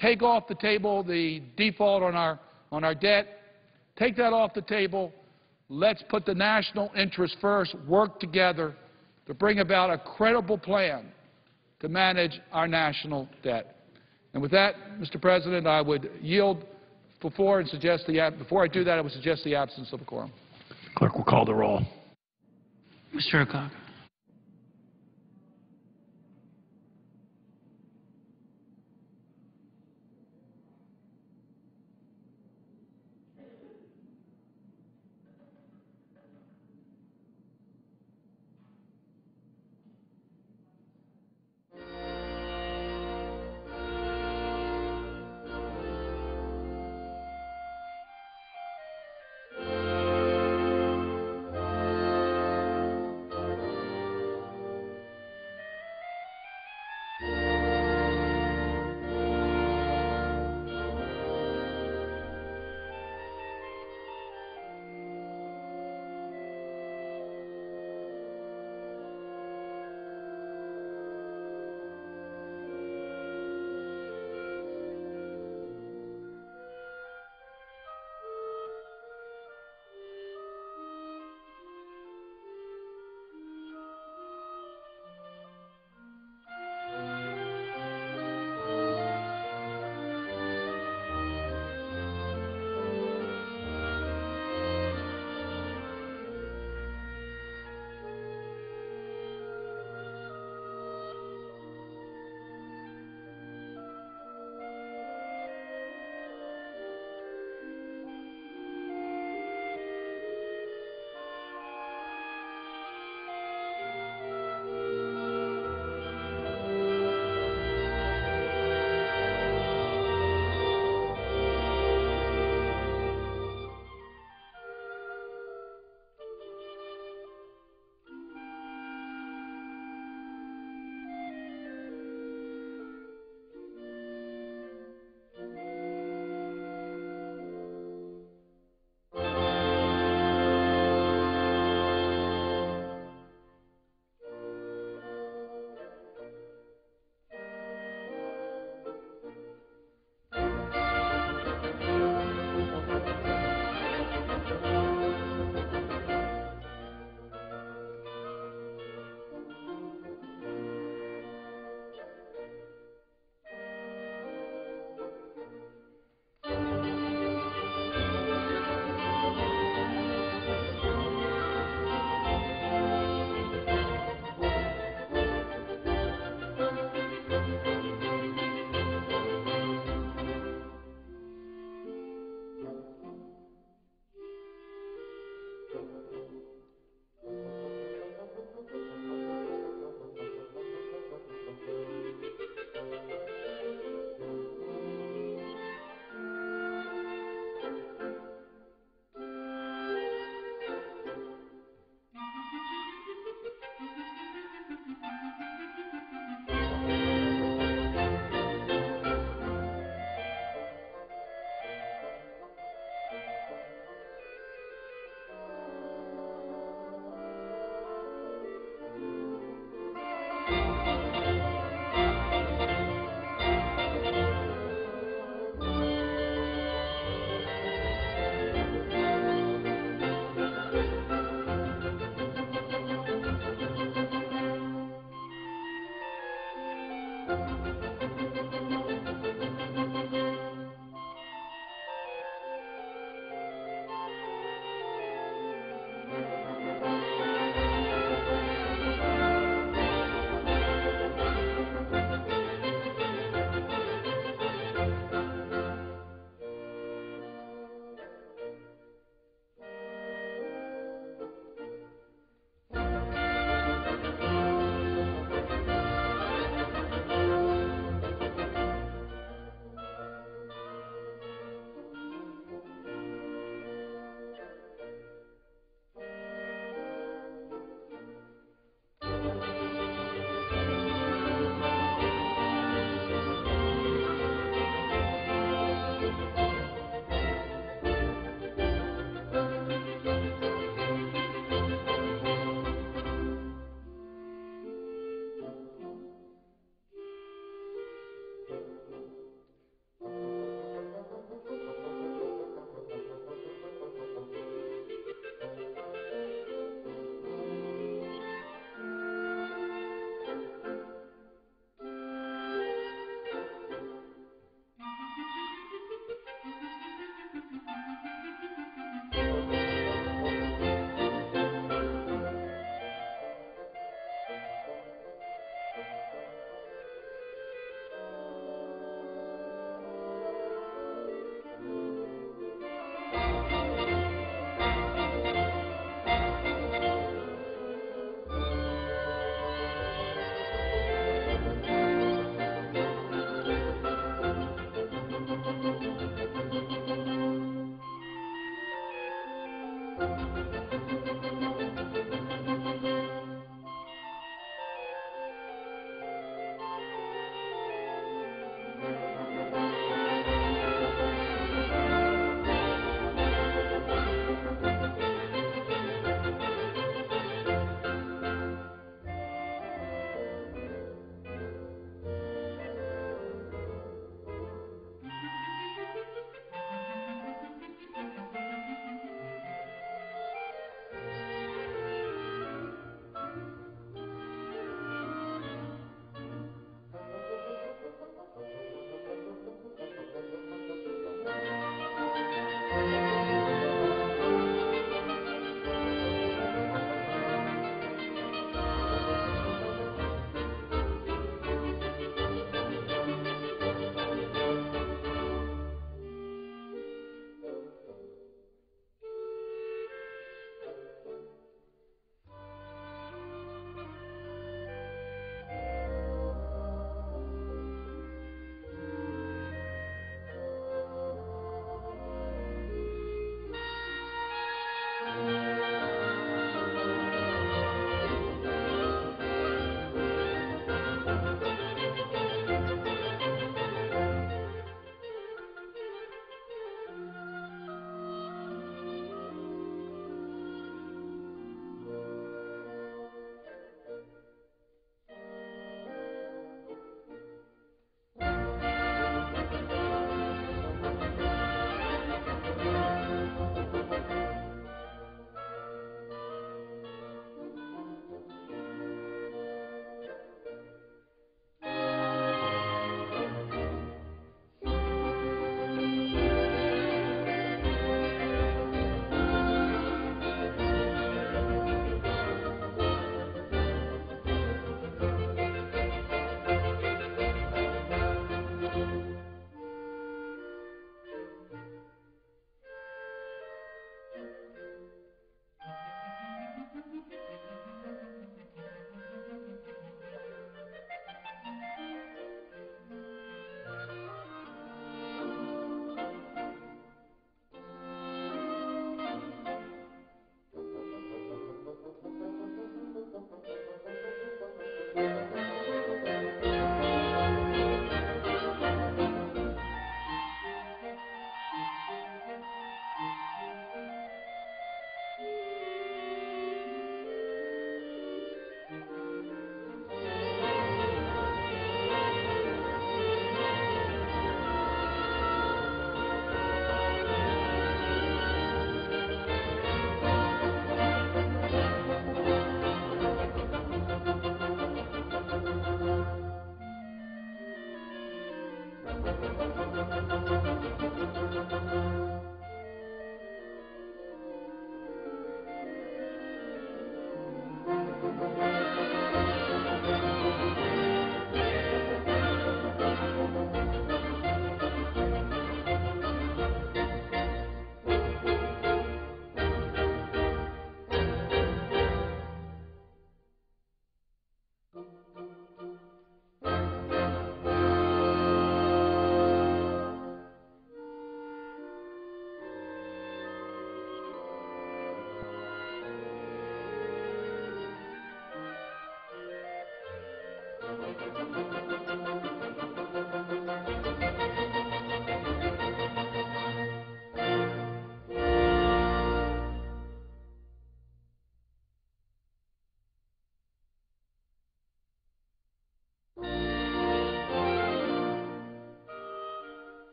take off the table the default on our debt. Take that off the table. Let's put the national interest first, work together to bring about a credible plan to manage our national debt. And with that, Mr. President, I would yield before and suggest before I do that, I would suggest the absence of a quorum. Clerk will call the roll. Mr. Hurkok.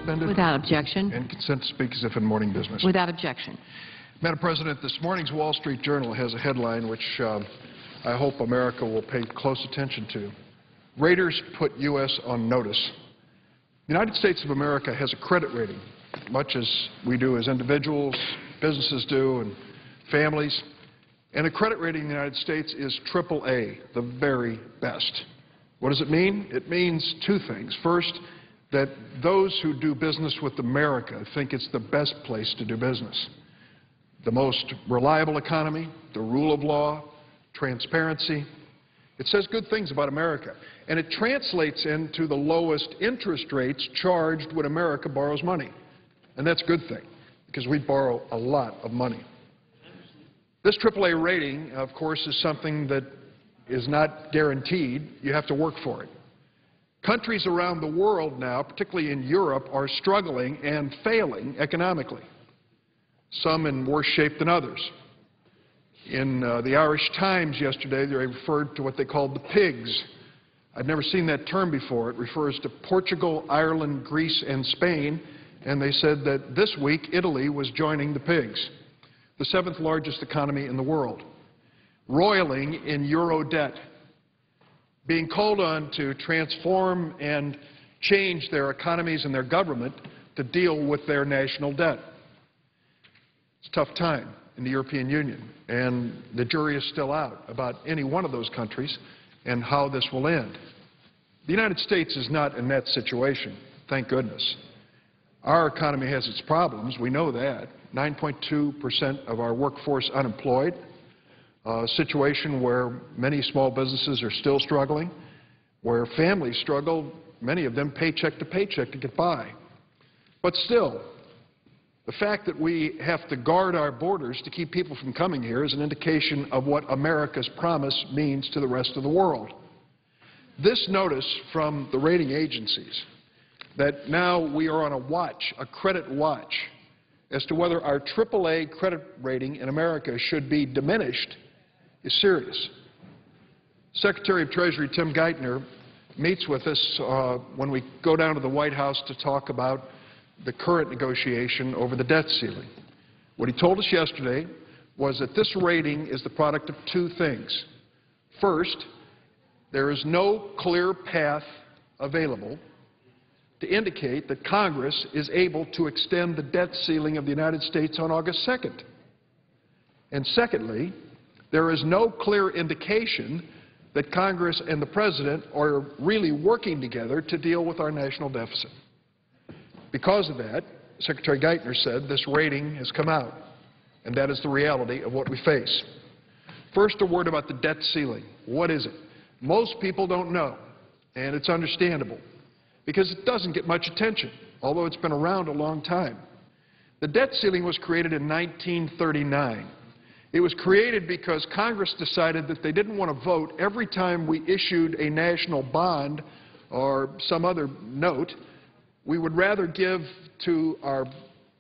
suspended. Without objection. And consent to speak as if in morning business. Without objection. Madam President, this morning's Wall Street Journal has a headline which I hope America will pay close attention to. Raters put U.S. on notice. The United States of America has a credit rating, much as we do as individuals, businesses do, and families. And a credit rating in the United States is AAA, the very best. What does it mean? It means two things. First, that those who do business with America think it's the best place to do business. The most reliable economy, the rule of law, transparency. It says good things about America. And it translates into the lowest interest rates charged when America borrows money. And that's a good thing, because we borrow a lot of money. This AAA rating, of course, is something that is not guaranteed. You have to work for it. Countries around the world now, particularly in Europe, are struggling and failing economically, some in worse shape than others. In the Irish Times yesterday, they referred to what they called the pigs. I'd never seen that term before. It refers to Portugal, Ireland, Greece, and Spain, and they said that this week Italy was joining the pigs, the seventh largest economy in the world, roiling in euro debt, being called on to transform and change their economies and their government to deal with their national debt. It's a tough time in the European Union, and the jury is still out about any one of those countries and how this will end. The United States is not in that situation, thank goodness. Our economy has its problems, we know that. 9.2% of our workforce unemployed, a situation where many small businesses are still struggling, where families struggle, many of them paycheck to paycheck to get by. But still, the fact that we have to guard our borders to keep people from coming here is an indication of what America's promise means to the rest of the world. This notice from the rating agencies that now we are on a watch, a credit watch, as to whether our AAA credit rating in America should be diminished is serious. Secretary of Treasury Tim Geithner meets with us when we go down to the White House to talk about the current negotiation over the debt ceiling. What he told us yesterday was that this rating is the product of two things. First, there is no clear path available to indicate that Congress is able to extend the debt ceiling of the United States on August 2nd. And secondly, there is no clear indication that Congress and the President are really working together to deal with our national deficit. Because of that, Secretary Geithner said this rating has come out, and that is the reality of what we face. First, a word about the debt ceiling. What is it? Most people don't know, and it's understandable, because it doesn't get much attention, although it's been around a long time. The debt ceiling was created in 1939. It was created because Congress decided that they didn't want to vote every time we issued a national bond or some other note. We would rather give to our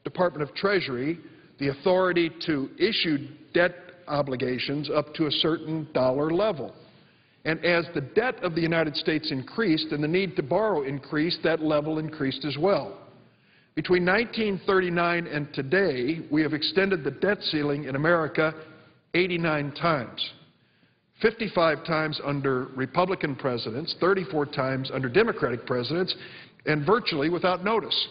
Department of Treasury the authority to issue debt obligations up to a certain dollar level. And as the debt of the United States increased and the need to borrow increased, that level increased as well. Between 1939 and today, we have extended the debt ceiling in America 89 times, 55 times under Republican presidents, 34 times under Democratic presidents, and virtually without notice.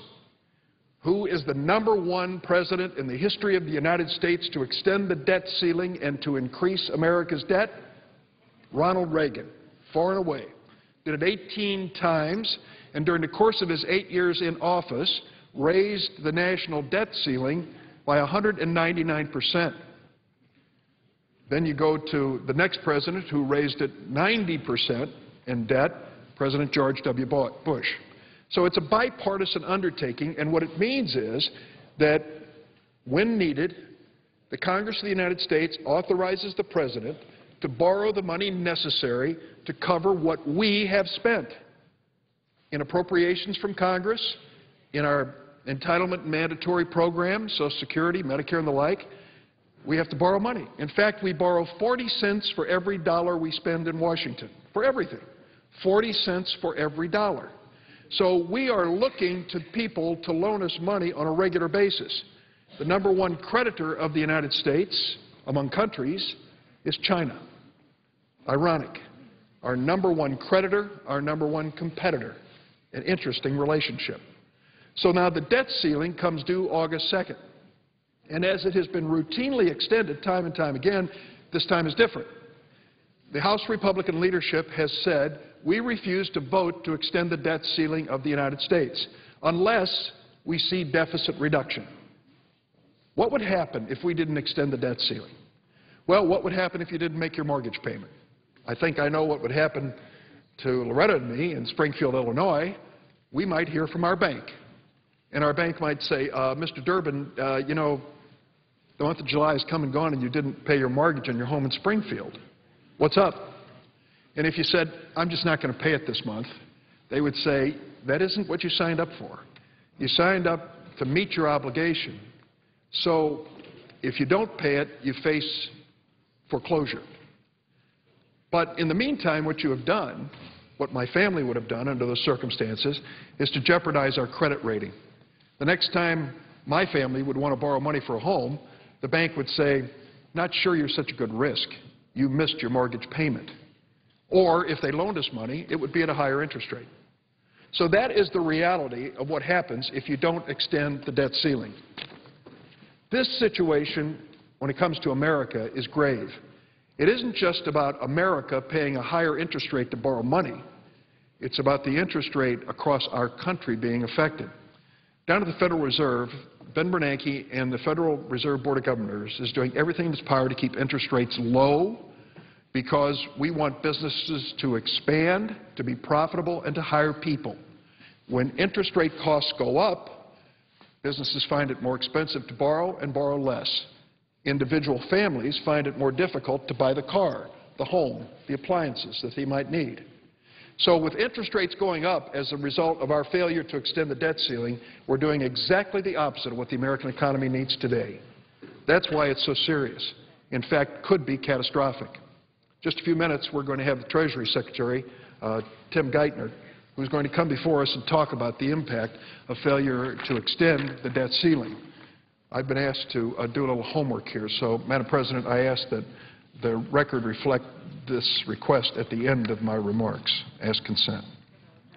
Who is the #1 president in the history of the United States to extend the debt ceiling and to increase America's debt? Ronald Reagan, far and away. Did it 18 times, and during the course of his 8 years in office, raised the national debt ceiling by 199%. Then you go to the next president who raised it 90% in debt, President George W. Bush. So it's a bipartisan undertaking, and what it means is that when needed, the Congress of the United States authorizes the President to borrow the money necessary to cover what we have spent in appropriations from Congress, in our entitlement mandatory programs, Social Security, Medicare, and the like. We have to borrow money. In fact, we borrow 40 cents for every dollar we spend in Washington, for everything. 40 cents for every dollar. So we are looking to people to loan us money on a regular basis. The number one creditor of the United States among countries is China. Ironic. Our number one creditor, our number one competitor. An interesting relationship. So now the debt ceiling comes due August 2nd. And as it has been routinely extended time and time again, this time is different. The House Republican leadership has said, we refuse to vote to extend the debt ceiling of the United States unless we see deficit reduction. What would happen if we didn't extend the debt ceiling? Well, what would happen if you didn't make your mortgage payment? I think I know what would happen to Loretta and me in Springfield, Illinois. We might hear from our bank. And our bank might say, Mr. Durbin, you know, the month of July has come and gone and you didn't pay your mortgage on your home in Springfield. What's up? And if you said, I'm just not going to pay it this month, they would say, that isn't what you signed up for. You signed up to meet your obligation. So if you don't pay it, you face foreclosure. But in the meantime, what you have done, what my family would have done under those circumstances, is to jeopardize our credit rating. The next time my family would want to borrow money for a home, the bank would say, not sure you're such a good risk. You missed your mortgage payment. Or if they loaned us money, it would be at a higher interest rate. So that is the reality of what happens if you don't extend the debt ceiling. This situation, when it comes to America, is grave. It isn't just about America paying a higher interest rate to borrow money. It's about the interest rate across our country being affected. Down at the Federal Reserve, Ben Bernanke and the Federal Reserve Board of Governors is doing everything in its power to keep interest rates low because we want businesses to expand, to be profitable, and to hire people. When interest rate costs go up, businesses find it more expensive to borrow and borrow less. Individual families find it more difficult to buy the car, the home, the appliances that they might need. So with interest rates going up as a result of our failure to extend the debt ceiling, we're doing exactly the opposite of what the American economy needs today. That's why it's so serious. In fact, could be catastrophic. Just a few minutes, we're going to have the Treasury Secretary, Tim Geithner, who's going to come before us and talk about the impact of failure to extend the debt ceiling. I've been asked to do a little homework here. So, Madam President, I ask that the record reflect this request at the end of my remarks as consent.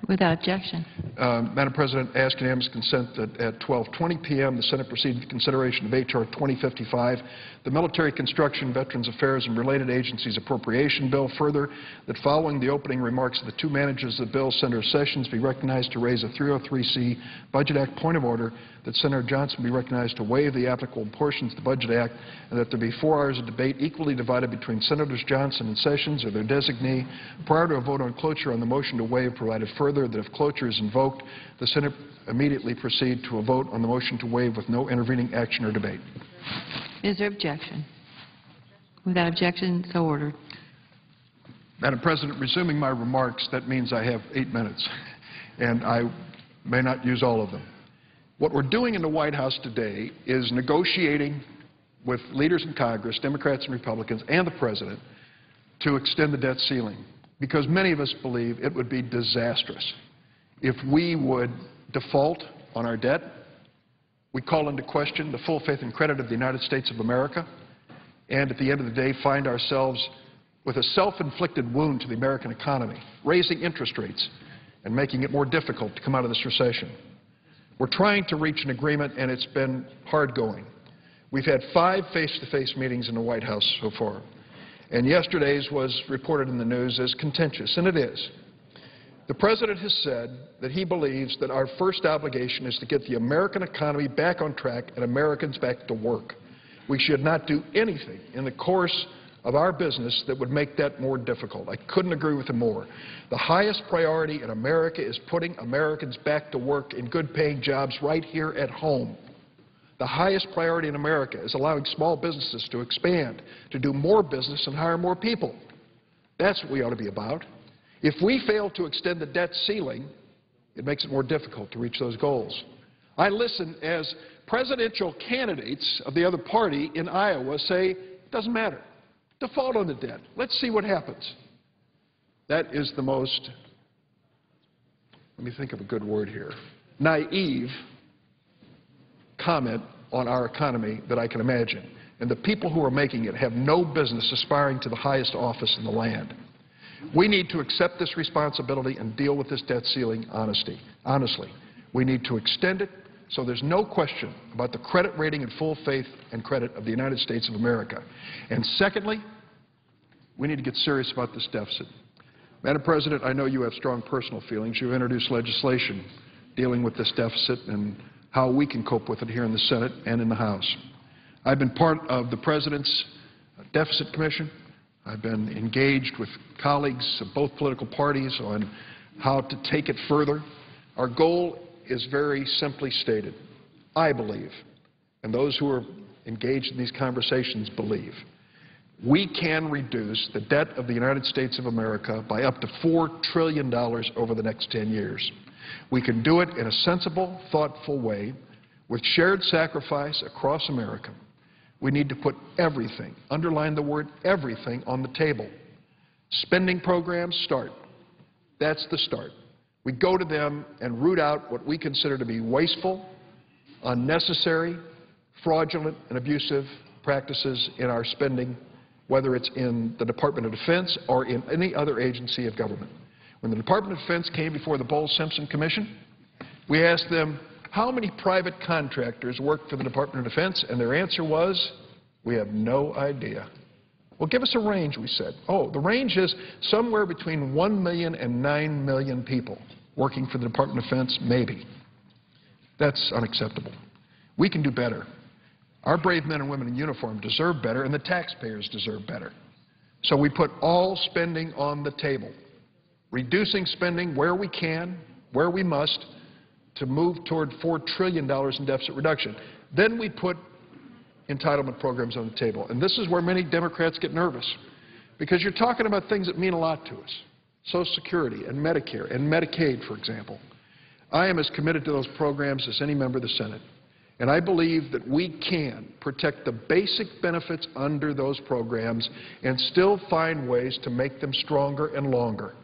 Without objection. Madam President, I ask unanimous consent that at 12:20 p.m. the Senate proceed to consideration of H.R. 2055, the Military Construction, Veterans Affairs, and Related Agencies Appropriation Bill. Further, that following the opening remarks of the two managers of the bill, Senator Sessions be recognized to raise a 303C Budget Act point of order, that Senator Johnson be recognized to waive the applicable portions of the Budget Act, and that there be 4 hours of debate equally divided between Senators Johnson and Sessions or their designee prior to a vote on cloture on the motion to waive, provided further that if cloture is invoked, the Senate immediately proceed to a vote on the motion to waive with no intervening action or debate. Is there objection? Without objection, so ordered. Madam President, resuming my remarks, that means I have 8 minutes, and I may not use all of them. What we're doing in the White House today is negotiating with leaders in Congress, Democrats and Republicans, and the President, to extend the debt ceiling, because many of us believe it would be disastrous if we would default on our debt. We call into question the full faith and credit of the United States of America, and at the end of the day find ourselves with a self-inflicted wound to the American economy, raising interest rates and making it more difficult to come out of this recession. We're trying to reach an agreement, and it's been hard going. We've had 5 face-to-face meetings in the White House so far, and yesterday's was reported in the news as contentious, and it is. The President has said that he believes that our first obligation is to get the American economy back on track and Americans back to work. We should not do anything in the course of our business that would make that more difficult. I couldn't agree with him more. The highest priority in America is putting Americans back to work in good-paying jobs right here at home. The highest priority in America is allowing small businesses to expand, to do more business and hire more people. That's what we ought to be about. If we fail to extend the debt ceiling, it makes it more difficult to reach those goals. I listen as presidential candidates of the other party in Iowa say, it doesn't matter. Default on the debt. Let's see what happens. That is the most let me think of a good word here, naive comment on our economy that I can imagine. And the people who are making it have no business aspiring to the highest office in the land. We need to accept this responsibility and deal with this debt ceiling honestly. We need to extend it so there's no question about the credit rating and full faith and credit of the United States of America. And secondly, we need to get serious about this deficit. Madam President, I know you have strong personal feelings. You've introduced legislation dealing with this deficit and how we can cope with it here in the Senate and in the House. I've been part of the President's Deficit Commission. I've been engaged with colleagues of both political parties on how to take it further. Our goal is very simply stated. I believe, and those who are engaged in these conversations believe, we can reduce the debt of the United States of America by up to $4 trillion over the next 10 years. We can do it in a sensible, thoughtful way with shared sacrifice across America. We need to put everything, underline the word everything, on the table. Spending programs start. That's the start. We go to them and root out what we consider to be wasteful, unnecessary, fraudulent, and abusive practices in our spending, whether it's in the Department of Defense or in any other agency of government. When the Department of Defense came before the Bowles-Simpson Commission, we asked them, how many private contractors work for the Department of Defense? And their answer was, we have no idea. Well, give us a range, we said. Oh, the range is somewhere between 1 million and 9 million people working for the Department of Defense, maybe. That's unacceptable. We can do better. Our brave men and women in uniform deserve better, and the taxpayers deserve better. So we put all spending on the table, reducing spending where we can, where we must, to move toward $4 trillion in deficit reduction. Then we put entitlement programs on the table. And this is where many Democrats get nervous, because you're talking about things that mean a lot to us. Social Security and Medicare and Medicaid, for example. I am as committed to those programs as any member of the Senate. And I believe that we can protect the basic benefits under those programs and still find ways to make them stronger and longer.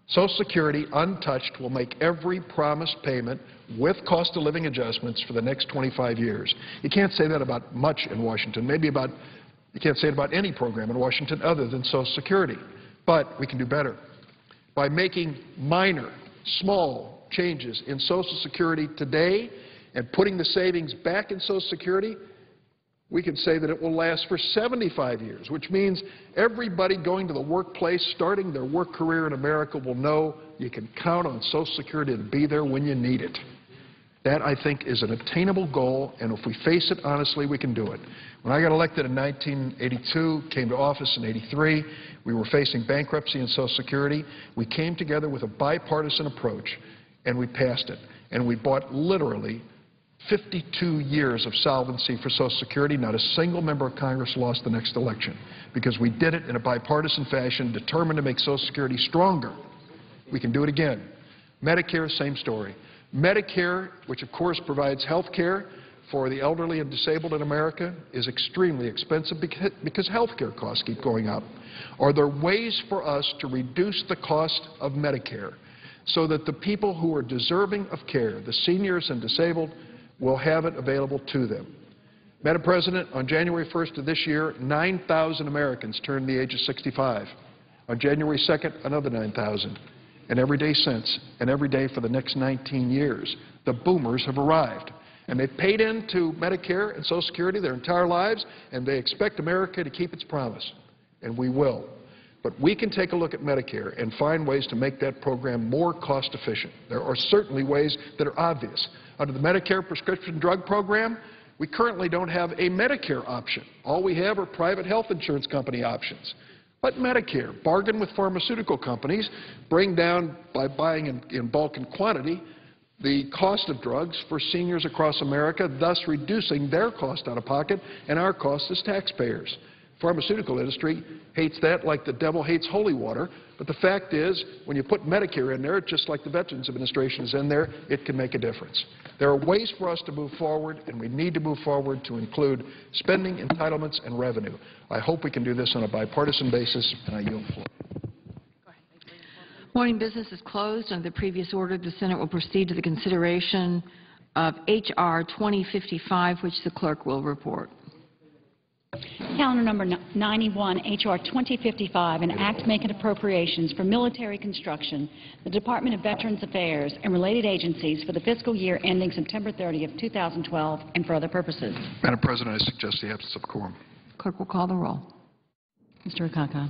Social Security, untouched, will make every promised payment with cost of living adjustments for the next 25 years. You can't say that about much in Washington, you can't say it about any program in Washington other than Social Security. But we can do better. By making minor, small changes in Social Security today and putting the savings back in Social Security, we can say that it will last for 75 years, which means everybody going to the workplace, starting their work career in America, will know you can count on Social Security to be there when you need it. That, I think, is an attainable goal, and if we face it honestly, we can do it. When I got elected in 1982, came to office in 83, we were facing bankruptcy in Social Security. We came together with a bipartisan approach, and we passed it. And we bought literally 52 years of solvency for Social Security. Not a single member of Congress lost the next election, because we did it in a bipartisan fashion, determined to make Social Security stronger. We can do it again. Medicare, same story. Medicare, which of course provides health care for the elderly and disabled in America, is extremely expensive because health care costs keep going up. Are there ways for us to reduce the cost of Medicare so that the people who are deserving of care, the seniors and disabled, will have it available to them? Madam President, on January 1st of this year, 9,000 Americans turned the age of 65. On January 2nd, another 9,000. And every day since, and every day for the next 19 years, the boomers have arrived. And they've paid into Medicare and Social Security their entire lives, and they expect America to keep its promise. And we will. But we can take a look at Medicare and find ways to make that program more cost efficient. There are certainly ways that are obvious. Under the Medicare prescription drug program, we currently don't have a Medicare option. All we have are private health insurance company options. But Medicare, bargain with pharmaceutical companies, bring down, by buying in bulk and quantity, the cost of drugs for seniors across America, thus reducing their cost out of pocket and our cost as taxpayers. Pharmaceutical industry hates that like the devil hates holy water, but the fact is, when you put Medicare in there, just like the Veterans Administration is in there, it can make a difference. There are ways for us to move forward, and we need to move forward to include spending, entitlements, and revenue. I hope we can do this on a bipartisan basis, and I yield the floor. Morning business is closed. Under the previous order, the Senate will proceed to the consideration of H.R. 2055, which the clerk will report. Calendar number 91, H.R. 2055, an act making appropriations for military construction, the Department of Veterans Affairs, and related agencies for the fiscal year ending September 30th, 2012, and for other purposes. Madam President, I suggest the absence of quorum. Clerk will call the roll. Mr. Akaka.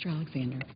Mr. Alexander.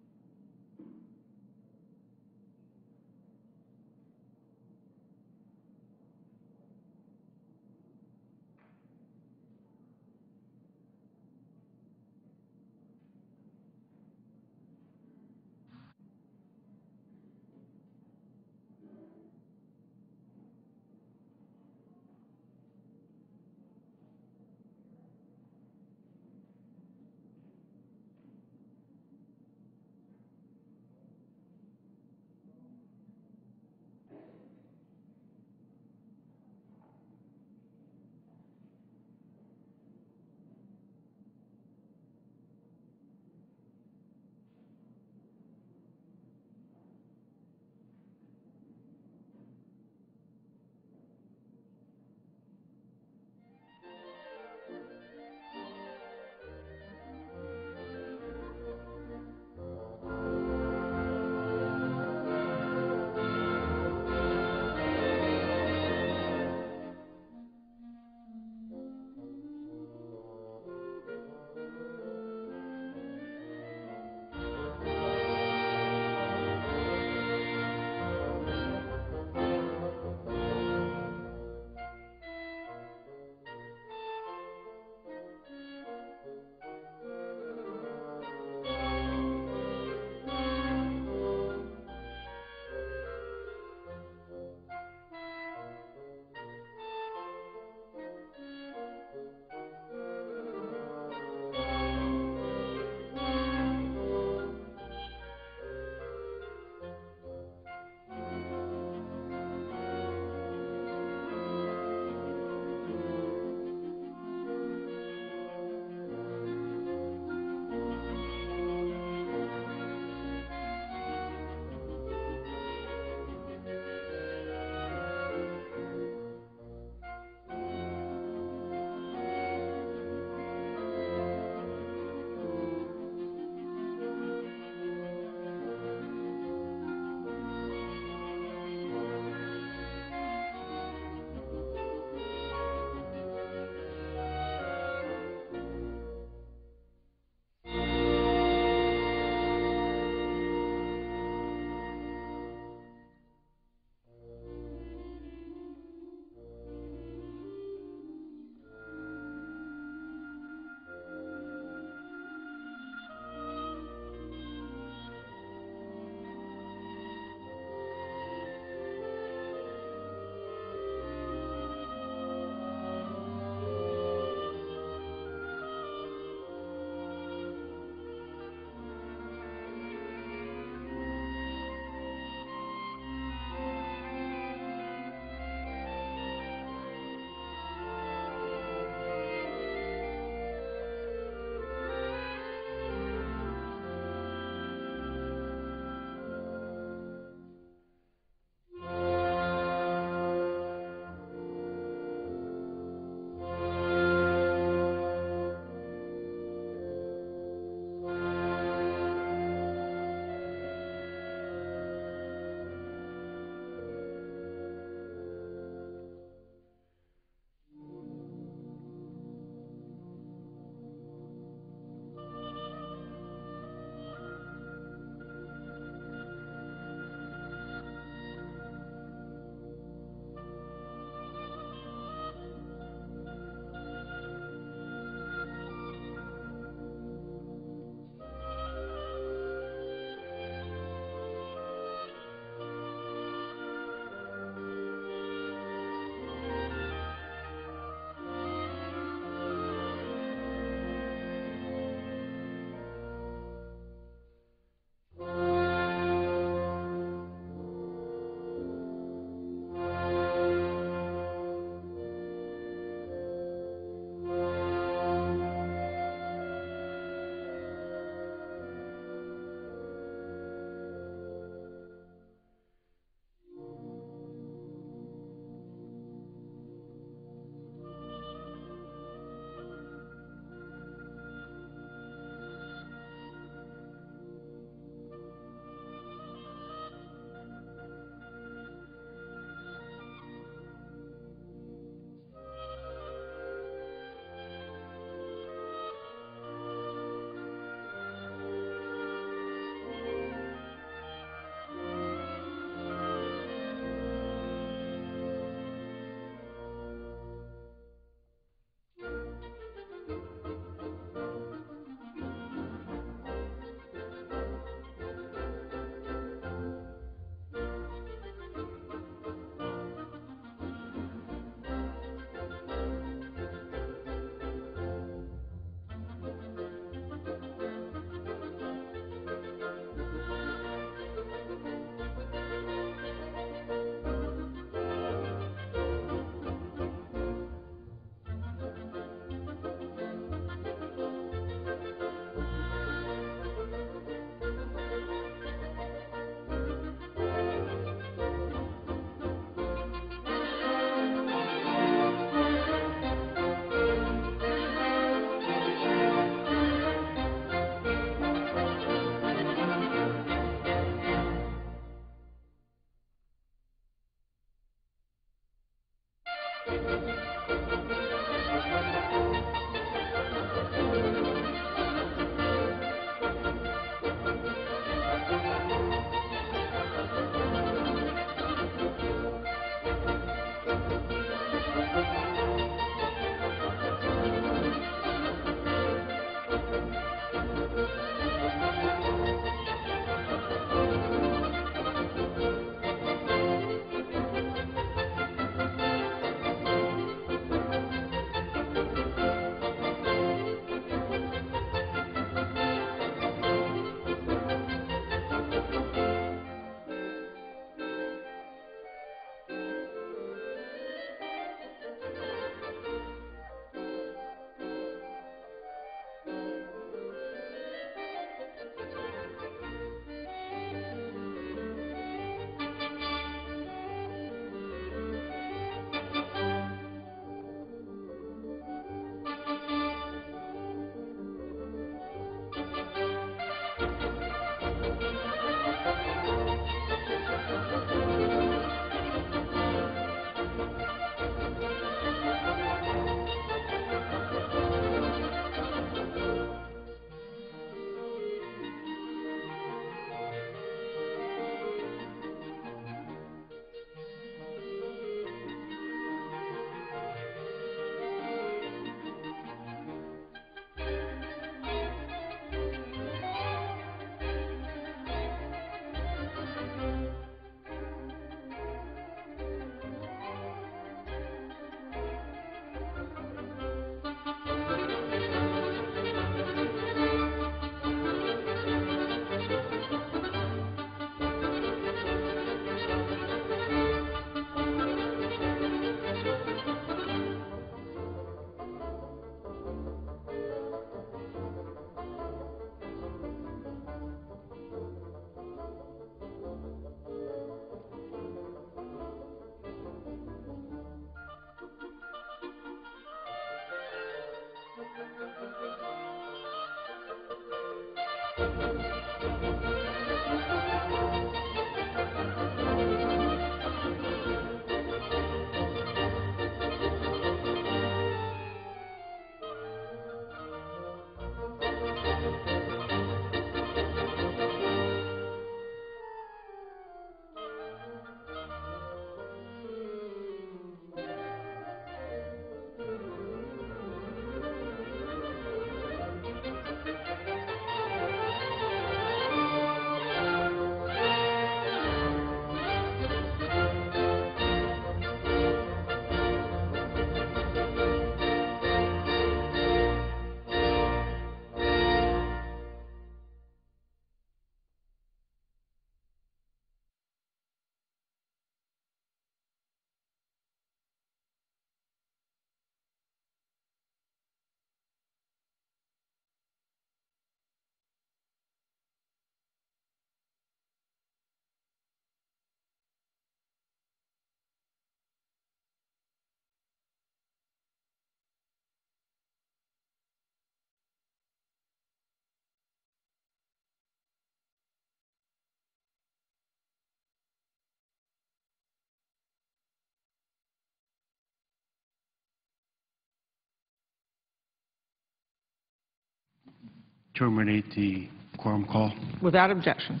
Terminate the quorum call. Without objection.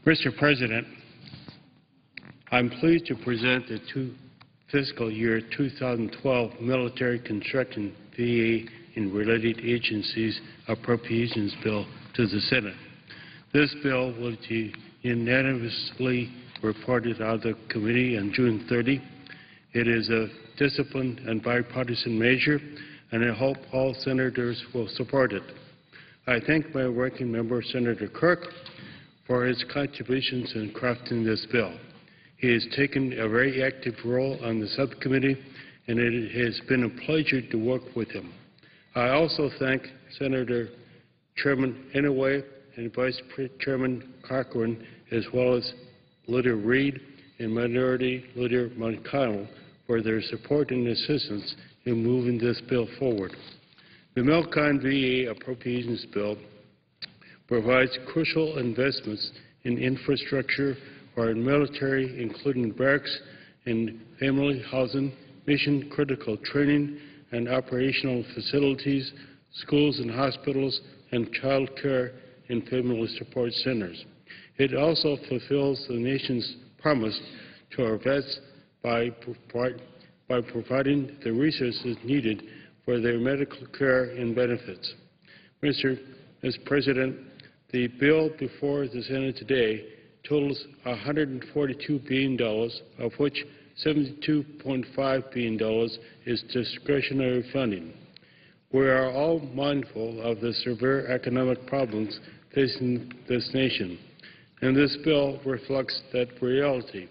Mr. President, I'm pleased to present the fiscal year 2012 military construction VA and related agencies appropriations bill to the Senate. This bill will be unanimously reported out of the committee on June 30. It is a disciplined and bipartisan measure, and I hope all senators will support it. I thank my working member, Senator Kirk, for his contributions in crafting this bill. He has taken a very active role on the subcommittee, and it has been a pleasure to work with him. I also thank Senator Chairman Inouye and Vice Chairman Cochran, as well as Leader Reid and Minority Leader McConnell for their support and assistance in moving this bill forward. The Milcon VA Appropriations Bill provides crucial investments in infrastructure for our military, including barracks and family housing, mission-critical training and operational facilities, schools and hospitals, and child care and family support centers. It also fulfills the nation's promise to our vets by providing the resources needed for their medical care and benefits. Mr. President, the bill before the Senate today totals $142 billion, of which $72.5 billion is discretionary funding. We are all mindful of the severe economic problems facing this nation, and this bill reflects that reality.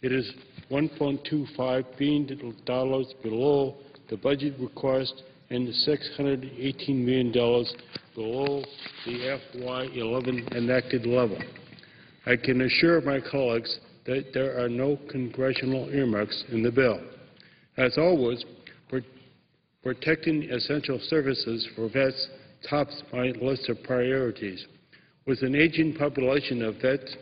It is $1.25 billion below the budget request and $618 million below the FY11 enacted level. I can assure my colleagues that there are no congressional earmarks in the bill. As always, protecting essential services for vets tops my list of priorities. With an aging population of vets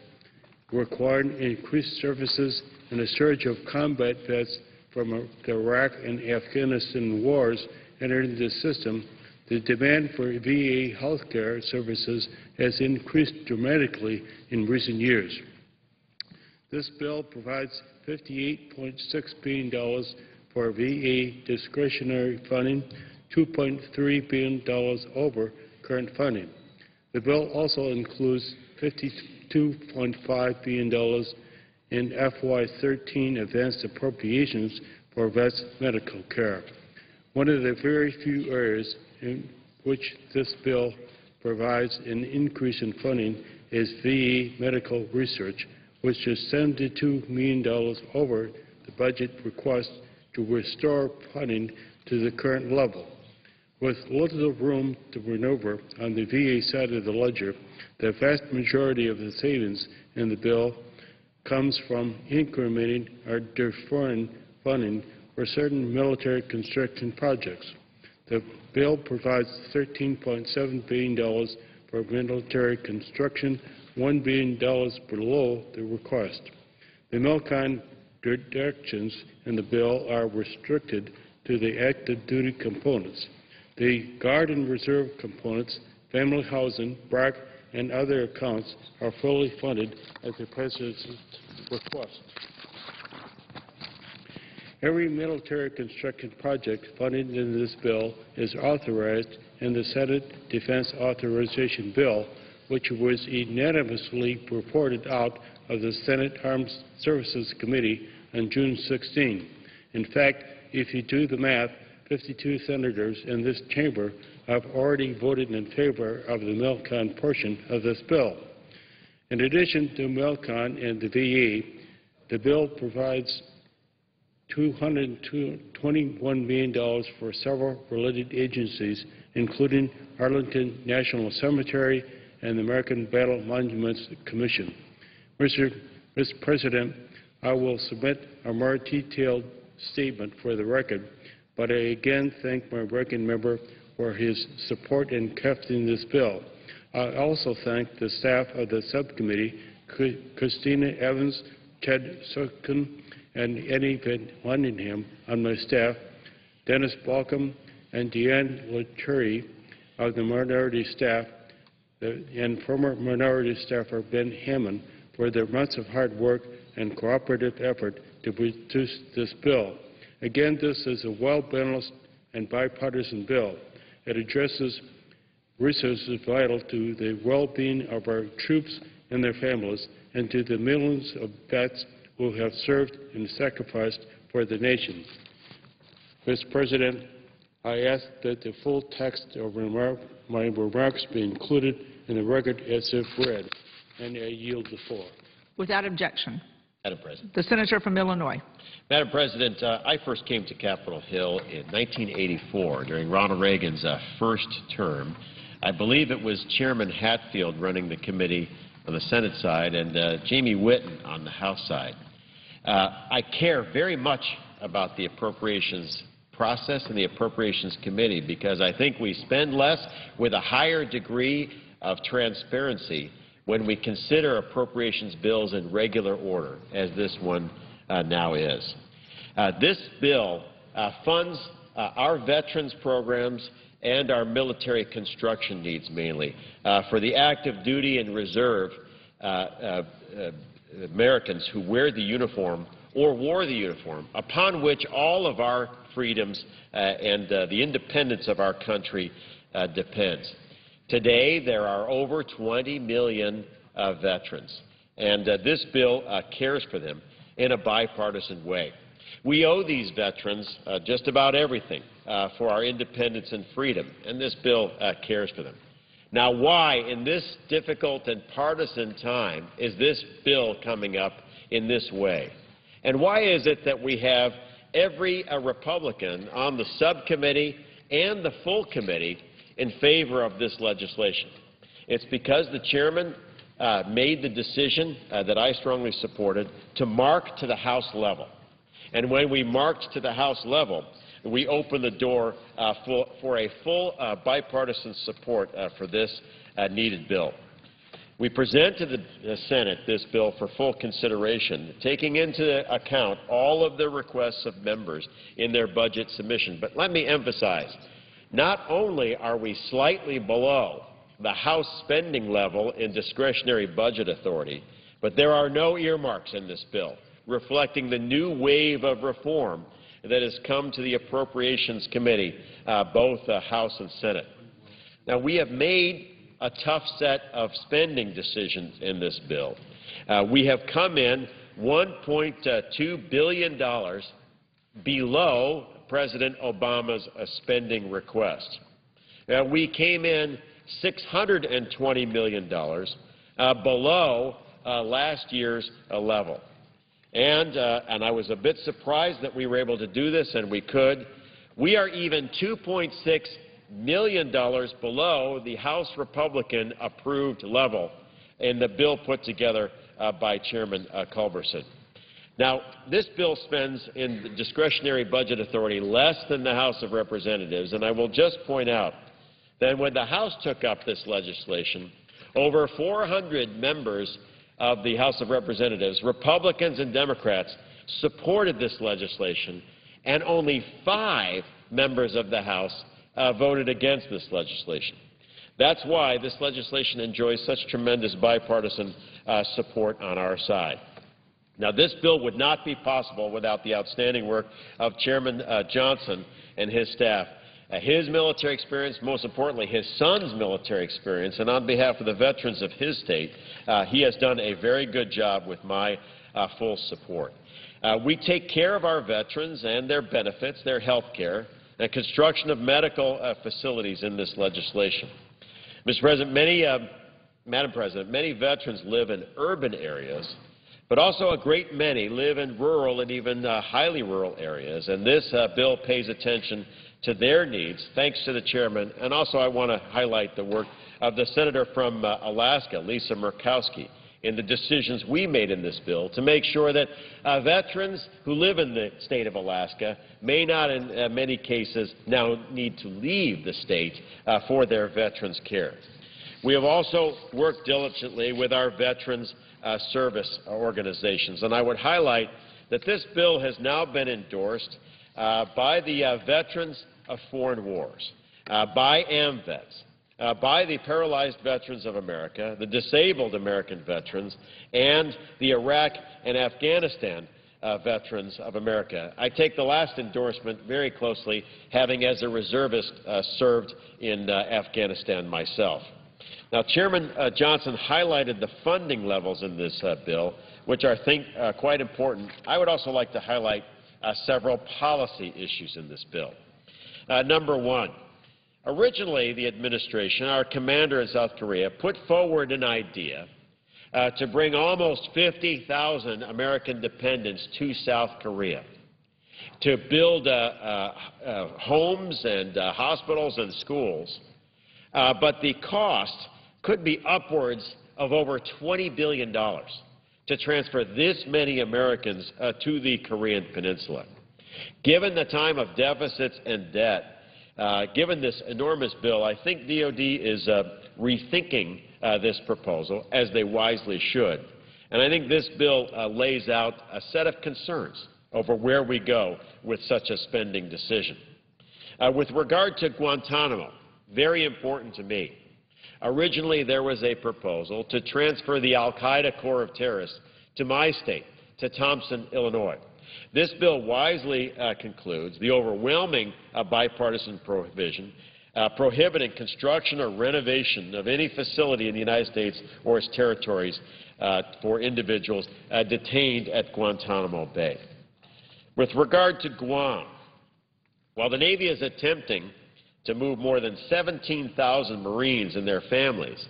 requiring increased services and a surge of combat vets from the Iraq and Afghanistan wars entering the system, the demand for VA health care services has increased dramatically in recent years. This bill provides $58.6 billion for VA discretionary funding, $2.3 billion over current funding. The bill also includes $52.5 billion in FY13 advanced appropriations for vets' medical care. One of the very few areas in which this bill provides an increase in funding is VA medical research, which is $72 million over the budget request to restore funding to the current level. With little room to maneuver on the VA side of the ledger, the vast majority of the savings in the bill comes from incrementing or deferring funding for certain military construction projects. The bill provides $13.7 billion for military construction, $1 billion below the request. The MILCON directions in the bill are restricted to the active duty components. The Guard and Reserve components, family housing, BRAC, and other accounts are fully funded at the President's request. Every military construction project funded in this bill is authorized in the Senate Defense Authorization Bill, which was unanimously reported out of the Senate Armed Services Committee on June 16. In fact, if you do the math, 52 senators in this chamber have already voted in favor of the MILCON portion of this bill. In addition to MILCON and the VA, the bill provides $221 million for several related agencies, including Arlington National Cemetery and the American Battle Monuments Commission. Mr. President, I will submit a more detailed statement for the record, but I again thank my ranking member for his support in crafting this bill. I also thank the staff of the subcommittee, Christina Evans, Ted Sukin, and Eddie Van Lundingham on my staff, Dennis Balcom, and Deanne Laturi of the minority staff, and former minority staffer Ben Hammond for their months of hard work and cooperative effort to produce this bill. Again, this is a well-balanced and bipartisan bill. It addresses resources vital to the well-being of our troops and their families and to the millions of vets who have served and sacrificed for the nation. Mr. President, I ask that the full text of my remarks be included in the record as if read, and I yield the floor. Without objection. Madam President. The senator from Illinois. Madam President, I first came to Capitol Hill in 1984 during Ronald Reagan's first term. I believe it was Chairman Hatfield running the committee on the Senate side and Jamie Whitten on the House side. I care very much about the appropriations process and the Appropriations Committee because I think we spend less with a higher degree of transparency when we consider appropriations bills in regular order, as this one now is. This bill funds our veterans programs and our military construction needs mainly for the active duty and reserve Americans who wear the uniform or wore the uniform, upon which all of our freedoms and the independence of our country depends. Today, there are over 20 million veterans, and this bill cares for them in a bipartisan way. We owe these veterans just about everything for our independence and freedom, and this bill cares for them. Now, why, in this difficult and partisan time, is this bill coming up in this way? And why is it that we have every Republican on the subcommittee and the full committee in favor of this legislation? It's because the chairman made the decision that I strongly supported to mark to the House level. And when we marked to the House level, we opened the door for a full bipartisan support for this needed bill. We present to the Senate this bill for full consideration, taking into account all of the requests of members in their budget submission. But let me emphasize, not only are we slightly below the House spending level in discretionary budget authority, but there are no earmarks in this bill, reflecting the new wave of reform that has come to the Appropriations Committee, both House and Senate. Now, we have made a tough set of spending decisions in this bill. We have come in $1.2 billion below President Obama's spending request. We came in $620 million below last year's level. And I was a bit surprised that we were able to do this, and we could. We are even $2.6 million below the House Republican-approved level in the bill put together by Chairman Culberson. Now, this bill spends in the discretionary budget authority less than the House of Representatives, and I will just point out that when the House took up this legislation, over 400 members of the House of Representatives, Republicans and Democrats, supported this legislation, and only 5 members of the House voted against this legislation. That's why this legislation enjoys such tremendous bipartisan support on our side. Now, this bill would not be possible without the outstanding work of Chairman Johnson and his staff. His military experience, most importantly, his son's military experience, and on behalf of the veterans of his state, he has done a very good job with my full support. We take care of our veterans and their benefits, their health care, and construction of medical facilities in this legislation. Mr. President, Madam President, many veterans live in urban areas, but also a great many live in rural and even highly rural areas, and this bill pays attention to their needs, thanks to the chairman. And also I want to highlight the work of the senator from Alaska, Lisa Murkowski, in the decisions we made in this bill to make sure that veterans who live in the state of Alaska may not, in many cases, now need to leave the state for their veterans' care. We have also worked diligently with our veterans service organizations, and I would highlight that this bill has now been endorsed by the Veterans of Foreign Wars, by AMVETS, by the Paralyzed Veterans of America, the Disabled American Veterans, and the Iraq and Afghanistan Veterans of America. I take the last endorsement very closely, having as a reservist served in Afghanistan myself. Now, Chairman Johnson highlighted the funding levels in this bill, which I think are quite important. I would also like to highlight several policy issues in this bill. Number one, originally the administration, our commander in South Korea, put forward an idea to bring almost 50,000 American dependents to South Korea, to build homes and hospitals and schools, but the cost could be upwards of over $20 billion to transfer this many Americans to the Korean Peninsula. Given the time of deficits and debt, given this enormous bill, I think DOD is rethinking this proposal, as they wisely should. And I think this bill lays out a set of concerns over where we go with such a spending decision. With regard to Guantanamo, very important to me. Originally, there was a proposal to transfer the al-Qaeda core of terrorists to my state, to Thompson, Illinois. This bill wisely concludes the overwhelming bipartisan provision prohibiting construction or renovation of any facility in the United States or its territories for individuals detained at Guantanamo Bay. With regard to Guam, while the Navy is attempting to move more than 17,000 Marines and their families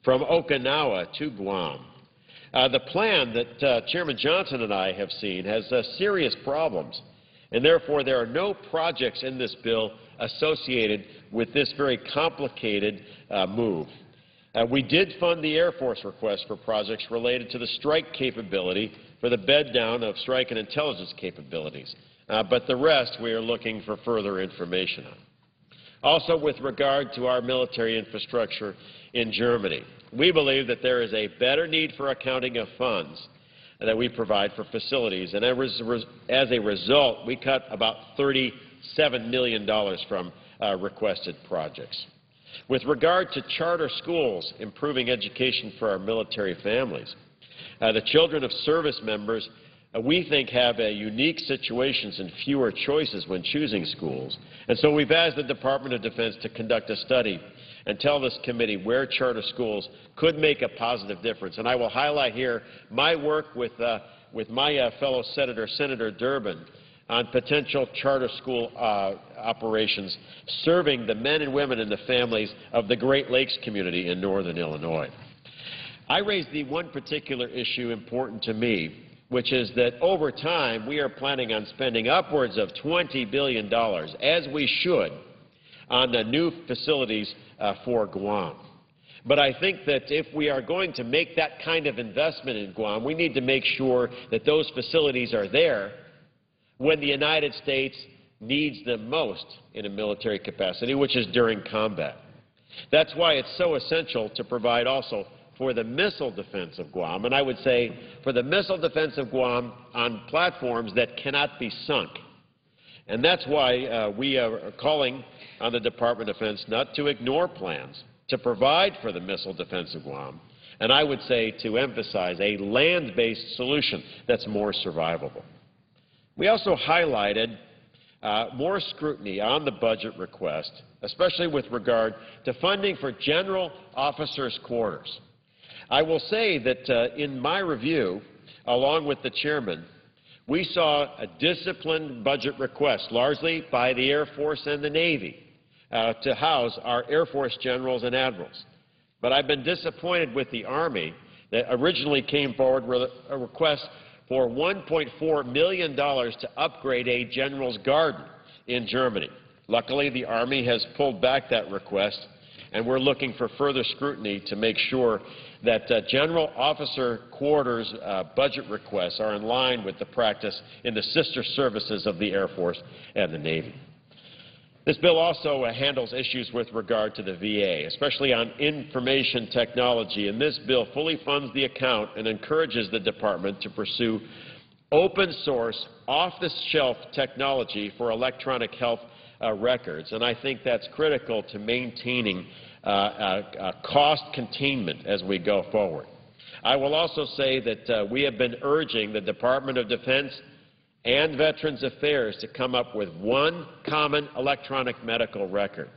from Okinawa to Guam, the plan that Chairman Johnson and I have seen has serious problems, and therefore there are no projects in this bill associated with this very complicated move. We did fund the Air Force request for projects related to the strike capability for the bed-down of strike and intelligence capabilities, but the rest we are looking for further information on. Also, with regard to our military infrastructure in Germany, we believe that there is a better need for accounting of funds that we provide for facilities, and as a result, we cut about $37 million from requested projects. With regard to charter schools improving education for our military families, the children of service members we think have unique situations and fewer choices when choosing schools. And so we've asked the Department of Defense to conduct a study and tell this committee where charter schools could make a positive difference. And I will highlight here my work with my fellow senator, Senator Durbin, on potential charter school operations serving the men and women and the families of the Great Lakes community in northern Illinois. I raised the one particular issue important to me, which is that over time we are planning on spending upwards of $20 billion, as we should, on the new facilities for Guam. But I think that if we are going to make that kind of investment in Guam, we need to make sure that those facilities are there when the United States needs them most in a military capacity, which is during combat. That's why it's so essential to provide also for the missile defense of Guam, and I would say for the missile defense of Guam on platforms that cannot be sunk. And that's why we are calling on the Department of Defense not to ignore plans to provide for the missile defense of Guam, and I would say to emphasize a land-based solution that's more survivable. We also highlighted more scrutiny on the budget request, especially with regard to funding for general officers' quarters. I will say that in my review, along with the chairman, we saw a disciplined budget request, largely by the Air Force and the Navy, to house our Air Force generals and admirals. But I've been disappointed with the Army that originally came forward with a request for $1.4 million to upgrade a general's garden in Germany. Luckily, the Army has pulled back that request, and we're looking for further scrutiny to make sure that general officer quarters budget requests are in line with the practice in the sister services of the Air Force and the Navy. This bill also handles issues with regard to the VA, especially on information technology, and this bill fully funds the account and encourages the department to pursue open-source, off-the-shelf technology for electronic health records, and I think that's critical to maintaining cost containment as we go forward. I will also say that we have been urging the Department of Defense and Veterans Affairs to come up with one common electronic medical record.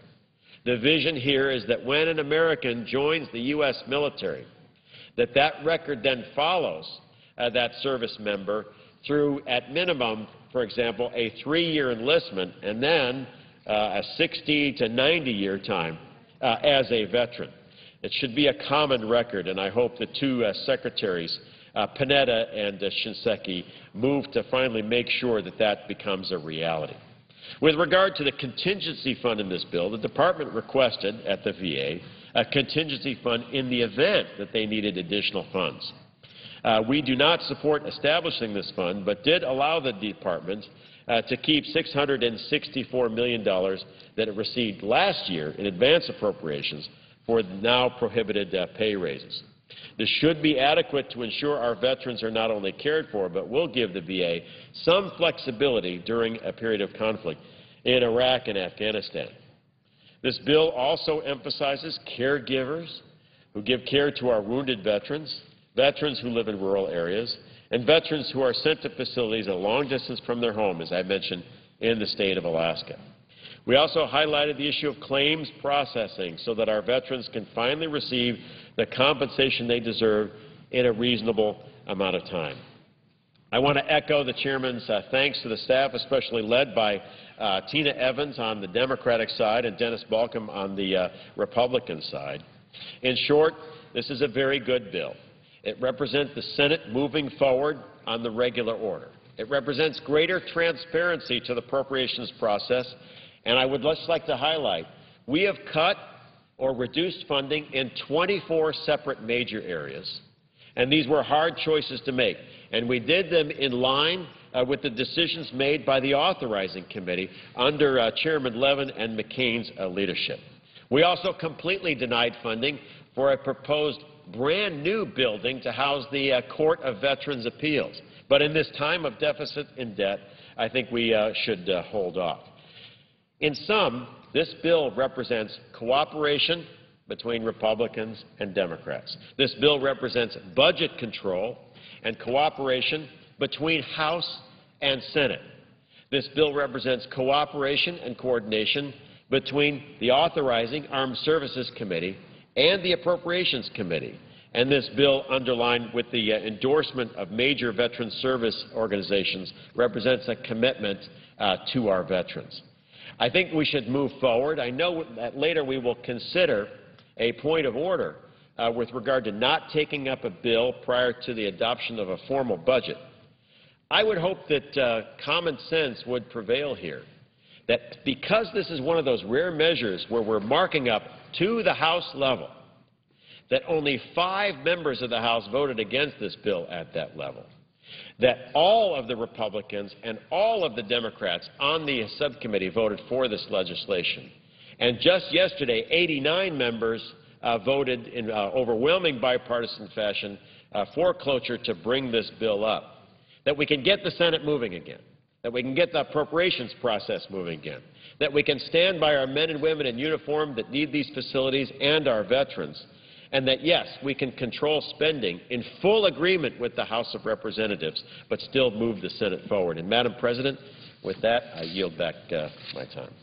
The vision here is that when an American joins the U.S. military, that record then follows that service member through, at minimum, for example, a 3-year enlistment and then a 60 to 90-year time as a veteran. It should be a common record, and I hope the two secretaries, Panetta and Shinseki, move to finally make sure that that becomes a reality. With regard to the contingency fund in this bill, the department requested at the VA a contingency fund in the event that they needed additional funds. We do not support establishing this fund, but did allow the department to keep $664 million that it received last year in advance appropriations for now prohibited pay raises. This should be adequate to ensure our veterans are not only cared for, but will give the VA some flexibility during a period of conflict in Iraq and Afghanistan. This bill also emphasizes caregivers who give care to our wounded veterans, veterans who live in rural areas, and veterans who are sent to facilities a long distance from their home, as I mentioned, in the state of Alaska. We also highlighted the issue of claims processing so that our veterans can finally receive the compensation they deserve in a reasonable amount of time. I want to echo the Chairman's thanks to the staff, especially led by Tina Evans on the Democratic side and Dennis Balcom on the Republican side. In short, this is a very good bill. It represents the Senate moving forward on the regular order. It represents greater transparency to the appropriations process, and I would just like to highlight, we have cut or reduced funding in 24 separate major areas, and these were hard choices to make, and we did them in line with the decisions made by the authorizing committee under Chairman Levin and McCain's leadership. We also completely denied funding for a proposed brand-new building to house the Court of Veterans' Appeals. But in this time of deficit and debt, I think we should hold off. In sum, this bill represents cooperation between Republicans and Democrats. This bill represents budget control and cooperation between House and Senate. This bill represents cooperation and coordination between the Authorizing Armed Services Committee and the Appropriations Committee. And this bill, underlined with the endorsement of major veteran service organizations, represents a commitment to our veterans. I think we should move forward. I know that later we will consider a point of order with regard to not taking up a bill prior to the adoption of a formal budget. I would hope that common sense would prevail here, that because this is one of those rare measures where we're marking up to the House level, that only 5 members of the House voted against this bill at that level, that all of the Republicans and all of the Democrats on the subcommittee voted for this legislation. And just yesterday, 89 members voted in overwhelming bipartisan fashion for cloture to bring this bill up, that we can get the Senate moving again, that we can get the appropriations process moving again, that we can stand by our men and women in uniform that need these facilities and our veterans, and that, yes, we can control spending in full agreement with the House of Representatives, but still move the Senate forward. And, Madam President, with that, I yield back my time.